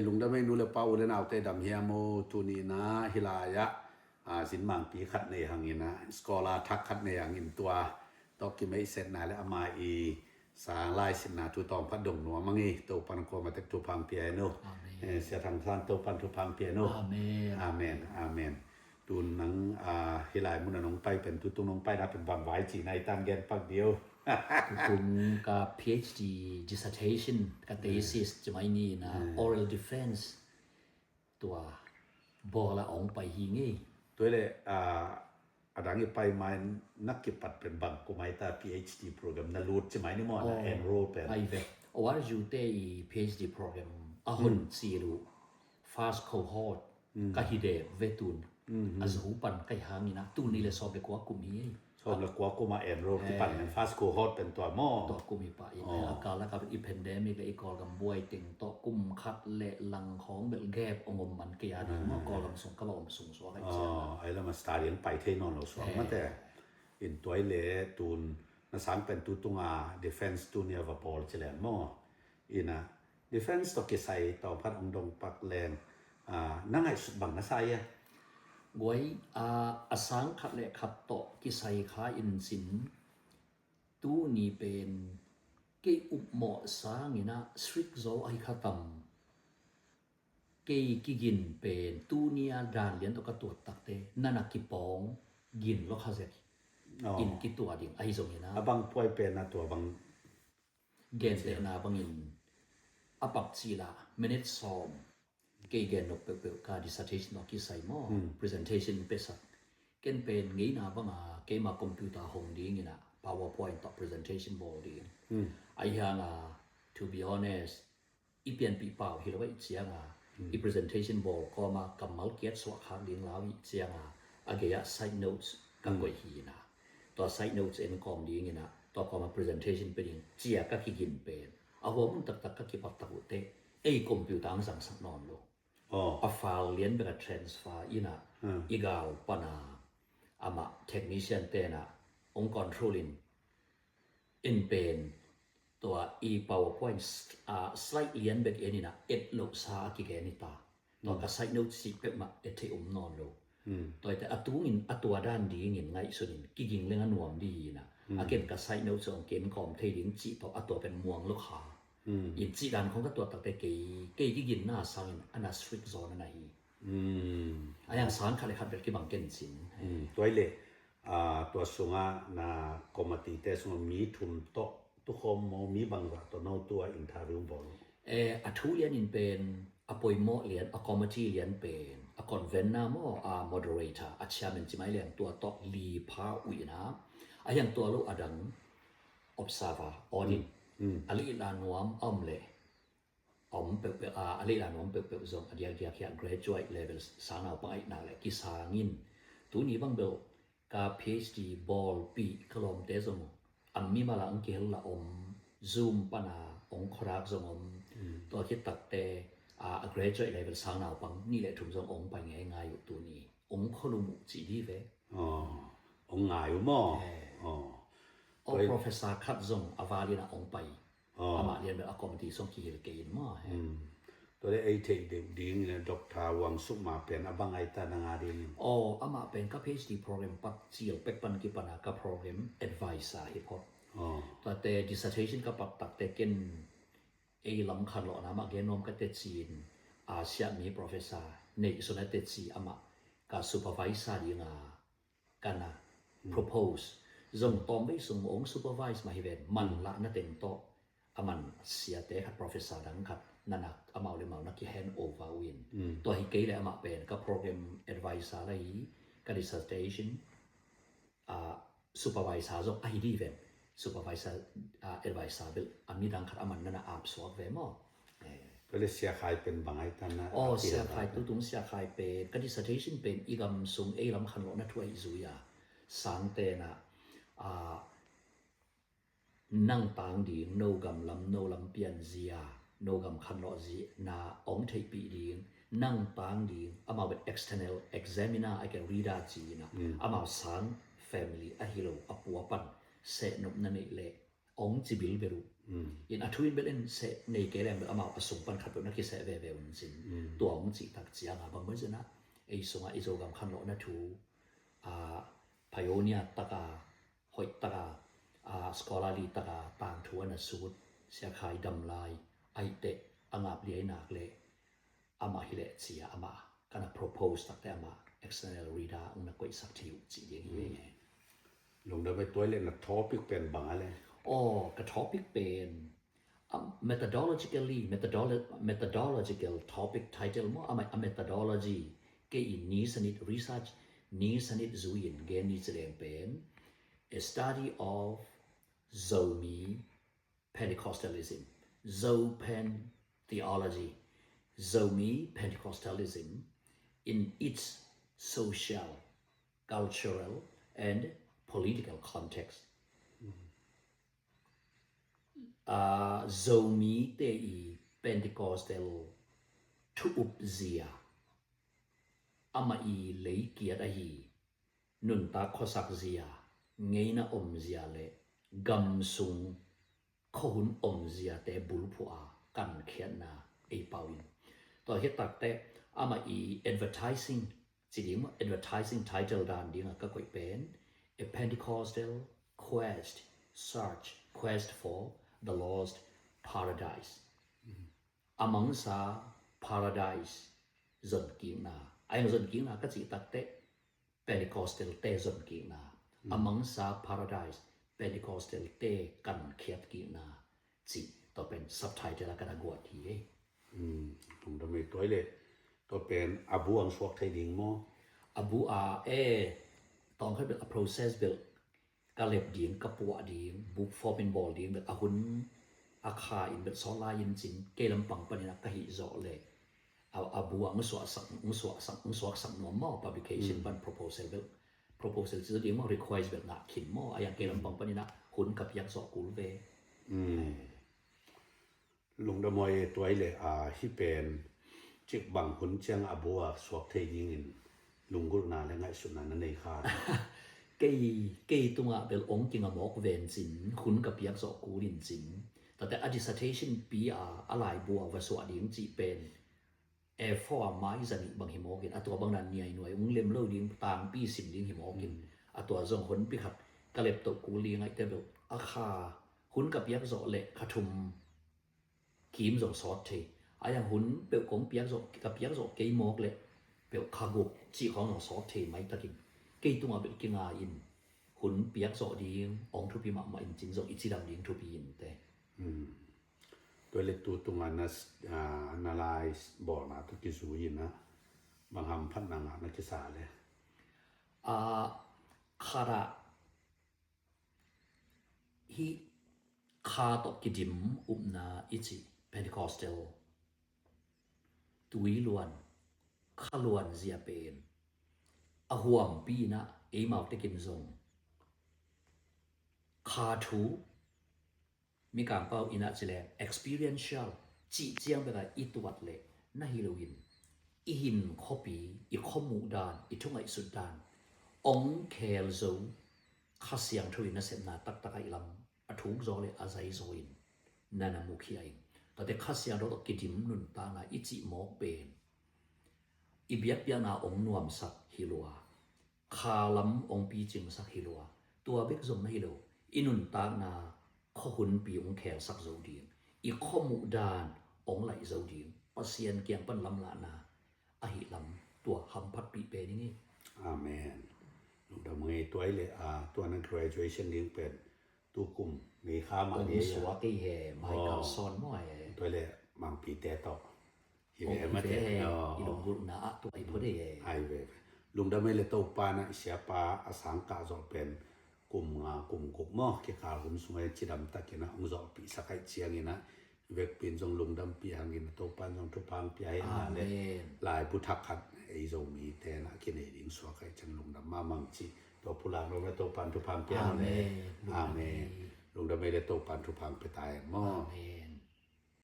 ลุงดำไม่นูเลเป้าเลนเอาแต่ดำเฮียโมตุนีนะฮิลายะสินมังปีขัดในหังอินะสกอลาทักขัดในหังอินตัวตอกิไม่เสร็จนาและอามาอีสางลายสินาทุตองพัดดงหนัวมังอีโตปันโคมาเตตุพังเปียโนเสียทางท่านโตปันทุพังเปียโนอาเมนอาเมนอาเมนตูนนังฮิลายมุนนงไปเป็นตุตุนงไปนะเป็นบางไว้จีในตามแกนปักเดียวผมกับ PhD dissertation กับ thesis จะไม่นี่นะ oral defense ตัวบอกละอองไปหิงี้ตัวเลยดังนี้ไปมานักเก็บปัดเป็นบางกุไมตา PhD program นารูดจะไม่นี่มอนะ enroll เป็นไอเวว่าอยู่เต PhD program หุ่นซีรู fast cohort ก็ฮิเดเวตุนอาจหูปันไกหามีนะตุนนี่เลยสอบไปกว่ากุมีชอบแล้วกว่ากูมา enroll ที่ปั่น fast cohort เป็นตัวหม้อตัวกุมีปะอย่างอาการแล้วก็เป็น epidemic และอีกอกับบวยติงต่อกุมคัดและลังของเบลแกบองมมันเกียร์มากอกัส่งก็ลอมส่งสวะไอ้เจ้าไอ้แล้วมาสตาร์เรียนไปเทนอนเราสวงมาแต่อินตัวเลตูนนะสังเป็นตุตุงา defense ตุเนียว่าบอลเจริญหม้ออีนะ defense ตอกิไซต่อพัดองดงปักแรงนั่งไอ้สุดบังนะไซอ่ะกวยสังขัดและขัดต่อกิไซค้าอินสินตู้นี้เป็นเกอุปเหมาะสร้างนี่นะสตริกโซไอขัดต่ำเกกิกินเป็นตู้เนียดานเลียนตัวกระตัวตักเตนั่นนักกิปองกินแล้วข้าเสกอินกิตัวดิ่งไอโซนี่นะบางป่วยเป็นนะตัวบางเกนเตนะบางอินปักซีลาเมเนตซอมเกเกนนกเปลๆการ dissertation นกิไซมอ presentation เปสักเกนเป็นงี้นะบางเกมาคอมพิวเตอร์ห้องดีงี้นะ PowerPoint ต่อ presentation board ดีไอ้ฮะto be honest อีเปลี่ยนปีเปล่าเห็นว่าเสียงอี presentation board ก็มากำมัลเกียรติสวะคางเลี้ยงแล้วเสียงเกย side notes กันกว่าหีนะตัว side notes เอ็นคอมดีงี้นะตัวก็มา presentation เป็นเจียก็คิดกินเป็นเอาหัวมันตักก็คิดปักตะกุเตไอ้คอมพิวเตอร์สั่งสักนอนลงไฟล์เลียนไปกับ transfer อีน่ะอีกาวปนาอามา technician เตน่ะองค์ controlling in เป็นตัว PowerPoint slide เลียนแบบนี้น่ะโลกซากิเกนิตาตัวกับ side note สิเป็ดมาเทอุมนอนโลตัวแต่ตัวด้านดีเงินไงส่วนนี้กิงเรื่องหน่วมดีน่ะเกณฑ์กับ side note ส่งเกณฑ์คอมเทลิงจิตัวตัวเป็นม่วงลูกค้าอินจีการของก็ตัวตักแต่เกยกินหน้าสังอันนั้น strict zone นั่นเองอันยังสังขัดเลยขัดแบบกี่บางเกณฑ์สินตัวเล่ตัวสุงานาคอมมิตี้แต่สุงมีทุนโตทุกคนมีบางว่าตัวนตัวอินทารุมบอลทุเรียนอินเป็นปอยโมเรียนคอมมิตี้เรียนเป็นคอนเวนนาโมmoderator เชียร์เป็นจิไม่เรียนตัวโตลีพาอุยนะอันยังตัวลูกอดัง observer audit ali ilanuam omle pe ali ilanuam pe zong adia kia graduate level sana pai na le kisangin tu ni bang bel ka phd ball pi kolom te zong ammi mala angkel la zoom pana ong khorak zong to khit tak te graduate level sana pang ni le thum zong ong pai ngai ngai yu tu ni ong kholu mu chi di ve ong ngai mo professor khat zong avalina ong pai amaเรียนแบบคอมมิตี้ส่งกี่เกณฑ์มาตัวได้ไอ้เทคดิ้งเนี่ยดร.วังสุมาเป็นอบางไอตานางาดินama เป็นกับ PhD program ปักเจียวเป็กปันกิปนากับ program advisor ฮิปฮอปตัวแต่ dissertation กับปักตักแต่เกณฑ์ลำคันหล่อนะมาเกณฑ์นมกับเตจีนอาเซียมี professor ในส่วนนั้นเตจีama กับ supervisor ดีงากันนะ propose ส่งตอมไปส่งองค์ supervise มาให้เป็นมันละนั่นเต็งโตมันเสียเตะครับ professor ดังครับนั่นน่ะเอาเลยมานักที่ hand over win ตัวที่เกี่ยวกับเป็นกับ program advisor อะไรกับ dissertation supervisor จงไอดีเวน supervisor advisor เป็นอันนี้ดังครับมันนั่นน่ะอาบสวกเวมอก็เลยเสียขายเป็นบางไอตานะเสียขายตุ้งเสียขายเป็นกับ dissertation เป็นอีกำส่งลำคันหลอกนัทวยจุยาสังเตนะนั่งตางดีโนกำลำโนลำเปียนเซียโนกำคันโลจีนาองเทปีดีนั่งตางดีอามาเป็น external examiner ไอ้แกรีดาจีนะอามาสัง family อะฮิโลอปัวปันเสนบนั่นเององจิบิลเบรุ in athuin belen se nei kelem ama asung pan khat na ki se ve ve un sin tuang chi tak chia nga bang mojana ei songa izogam khan lo na thu pioneer taka hoi taka scholarly taka tang thu na sut sia khai dam lai ai te angap li ai nak le ama hile chia ama kana propose tak te ama external reader ung na koi sak thiu chi yeng ye lung daไปตัวเล่นนะ topic เป็นบางอะไร ka topic pen methodological topic title mo ama methodology ke in ni sanit research ni sanit zuin gen ni zrem pen a study of Zomi Pentecostalism Zopen theology Zomi Pentecostalism in its social cultural and political context Zomi te i Pentecostal thup zia ama i lei kiat a hi nun ta khosak zia ngeina zia le gam sung khun zia te bul phua kan khian na ei pawin to he tak te ama i advertising chidim advertising title dan ding ka koi pen a Pentecostal quest for the lost paradise among sa paradise zon king na ai zon king na ka chi tak te Pentecostal te zon king na among sa paradise Pentecostal te kan khiat king na chi to pen subtitle ka na gwat hiผมทำไมตัวเลยตัวเป็นอาบูอังสวกไทยดิงมั้ง abuตอนเขาเป็น process เบลกะเล็บดิงกะปัวดิงบุกฟอร์เป็นบอลดิงแบบอาหุนอาคาอินแบบซอลายินจินเกลัมปังปนินักกะหิโซเลยเอาอาบูอังสวกสังนอมมอ publication ปัน proposal เบล proposal จะดิงมอ request แบบนักขินมออย่างเกลัมปังปนินักหุนกับยักษ์สอกูลเวลุงดมอยตัวเลยที่เป็นจิกบังหุนเจียงอาบัวสวกไทยดิงลุงกุลนาและไงสุนันนั่นเองค่ะcây tung a bel ong king a mok ven chin khun ka piak zo ku rin chin ta a dissertation pi a lai bua va so ding chi pen e for mai zani bang hi mogin atwa bang nan niai noi ung lem lo ding tang pi sim ding hi mogin atwa zong hon pi khat ka lep to ku li ngai te bel a kha hun ka piak zo le khathum kim zo sot the ayang hun bel kong piak zo ka piak zo ke mok le bel khagu chi khong zo sot the mai takin cây tung ở bên kia ngà in hun piak zo ding ong thu pi ma in jin zo ichi dam ding thu pi in te ตัวเล็กตัวตรงนั้นanalyze บอกนะทุกกิสูยินนะบางคำพันนังนักศึกษาเลยคาระฮิคาตกกิดิมนาอิจิ Pentecostal ตุยล้วนขลวนเสียเป็นอห่วงปีนะเอมาวเตกินซงคาทูมีการเป้าอินาจิเล experiential จีเจียงไปกับอีตัววัดเลยน่าฮิโลวินอีหินข้อปีอีข้อมูดานอีทุ่งไอสุดดานองเคลโซข้าเสียงทวินเสนาตักตะไกลำอทุกโซเลอาศัยโซอินนันมุขีไอแต่ข้าเสียงเราต้องกิดิมนุนตานาอิจิโมกเป็นอีเบียบยานาองนวมสักฮิลัวคาลัมองปีจิงสักฮิลัวตัวเบกซงฮิโลอินุนตานาข้อหุนปีองแขกสักโซดีนอีข้อมูดานองไหลโซดีนปัสเซียนเกียงปันลำลานาอหิลำตัวหำพัดปีเปนี่อาเมนลุงดำเงยตัวเลยตัวนั้น graduation เลี้ยงเป็นตัวกลุ่มในข้ามาเนี่ยสวกิเฮไม่เกาซอนมั่วตัวเลยมังปีแต่ต่ออีเวมาเตอีลุงกุนาตัวไอ้พอดีไอเวลุงดำเงยเลยตัวปานะเสียปาอสังกาจอเป็นกลุ่มกุกหม้อเกี่ยวกับหุ่นสมัยจีดำตะกี้นะองค์จอปีสักไอเชียงนะเวกเป็นจงลุงดำปีหางินตัวปานจงทุพังปีให้นั่นเลยลายพุทธคัดไอ้จงมีแต่นะกินเองสวกไอจังลุงดำมามังจีตัวผู้หลานเราไม่ตัวปานทุพังปีให้เลยอาเมนลุงดำไม่ได้ตัวปานทุพังไปตายหม้อ